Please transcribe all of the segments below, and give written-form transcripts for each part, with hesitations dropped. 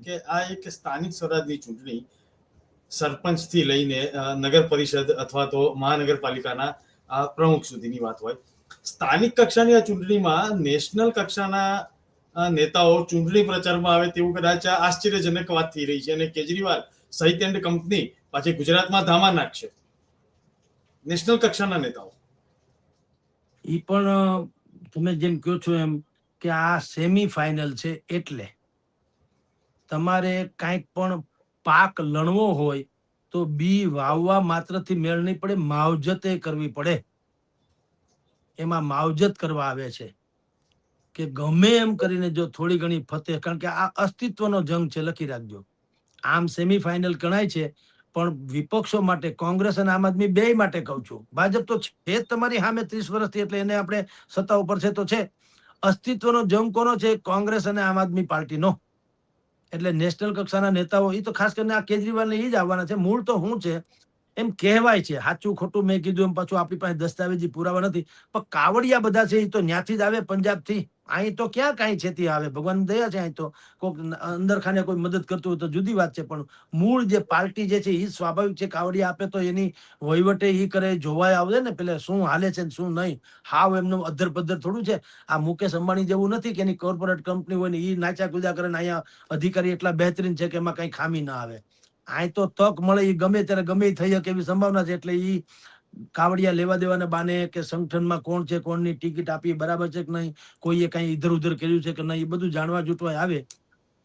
કે આ એક સ્થાનિક સ્વરાજની ચૂંટણી સરપંચથી લઈને નગર પરિષદ અથવા તો મહાનગરપાલિકાના પ્રમુખ સુધીની વાત હોય, સ્થાનિક કક્ષાની આ ચૂંટણીમાં નેશનલ કક્ષાના નેતાઓ ચૂંટણી પ્રચારમાં આવે તેવું કદાચ આશ્ચર્યજનક વાત થઈ રહી છે. અને કેજરીવાલ સહિત એન્ડ કંપની પાછી ગુજરાતમાં ધામા નાખશે. નેશનલ કક્ષાના નેતાઓ ઈ પણ તમે જેમ કહો છો એમ કે આ સેમી ફાઇનલ છે, એટલે તમારે કાંઈક પણ પાક લણવો હોય તો બી વાવવા માત્રથી મેળ નહીં પડે, માવજતે કરવી પડે. એમાં માવજત કરવા આવે છે કે ગમે એમ કરીને જો થોડી ઘણી ફતેહ, કારણ કે આ અસ્તિત્વનો જંગ છે, લખી રાખજો. આમ સેમીફાઇનલ ગણાય છે, પણ વિપક્ષો માટે, કોંગ્રેસ અને આમ આદમી બે માટે કહું છું. ભાજપ તો છે તમારી સામે 30 વર્ષથી, એટલે એને આપણે સત્તા ઉપર છે તો છે. અસ્તિત્વનો જંગ કોનો છે? કોંગ્રેસ અને આમ આદમી પાર્ટીનો. એટલે નેશનલ કક્ષાના નેતાઓ, એ તો ખાસ કરીને આ કેજરીવાલને એ જ આવવાના છે. મૂળ તો શું છે એમ કહેવાય છે, સાચું ખોટું મેં કીધું એમ પાછું આપણી પાસે દસ્તાવેજી પુરાવા નથી, પણ કાવડિયા બધા છે એ તો ન્યાથી જ આવે, પંજાબથી. અહીં તો ક્યાં કાંઈ છેતી આવે, ભગવાન દયા છે. અહીં તો કોઈક અંદર ખાને કોઈ મદદ કરતું હોય તો જુદી વાત છે, પણ મૂળ જે પાર્ટી જે છે એ સ્વાભાવિક છે. કાવડિયા આપે તો એની વહીવટે એ કરે, જોવાય આવે ને પેલે શું હાલે છે ને શું નહીં. હાવ એમનું અધર પદ્ધર થોડું છે. આ મુકેશ અંબાણી જેવું નથી કે એની કોર્પોરેટ કંપની હોય ને એ નાચા કુદા કરે ને અહીંયા અધિકારી એટલા બહેતરીન છે કે એમાં કઈ ખામી ના આવે. અહીં તો તક મળે એ ગમે ત્યારે ગમે થઈ શકે એવી સંભાવના છે. એટલે એ કાવડિયા લેવા દેવાના બાને કે સંગઠનમાં કોણ છે, કોણની ટિકિટ આપી બરાબર છે કે નહીં, કોઈએ કઈ ઇધર ઉધર કર્યું છે કે નહીં, એ બધું જાણવા જૂટવા આવે.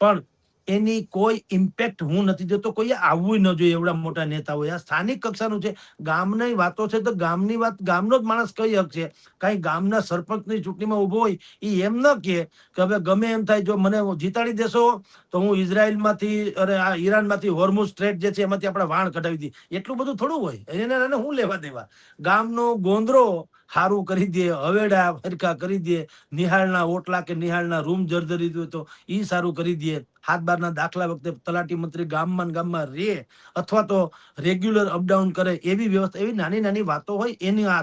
પણ એની કોઈ ઇમ્પેક્ટ હું નથી જોતો. કોઈએ આવવું ન જોઈએ એવડા મોટા નેતાઓ. આ સ્થાનિક કક્ષાનું છે, ગામની વાતો છે તો ગામની વાત ગામનો જ માણસ કઈ હક છે. કઈ ગામના સરપંચની ચૂંટણીમાં ઉભો હોય એ એમ ન કે હવે ગમે એમ થાય, જો મને જીતાડી દેશો તો હું ઇઝરાયલમાંથી અરે આ ઈરાનમાંથી હોર્મુઝ સ્ટ્રેટ જે છે એમાંથી આપણે વાણ કઢાવી દઈએ. એટલું બધું થોડું હોય, એને હું લેવા દેવા. ગામનો ગોંદરો સારું કરી દે, હવેડા ફરકા કરી દે, નિહાળના ઓટલા કે નિહાળના રૂમ જર્જરી હોય તો ઈ સારું કરી દે. 7/12 દાખલા વખતે તલાટી મંત્રી ગામમાં રહે અથવા તો રેગ્યુલર અપડાઉન કરે, એવી વ્યવસ્થા, એવી નાની નાની વાતો હોય એની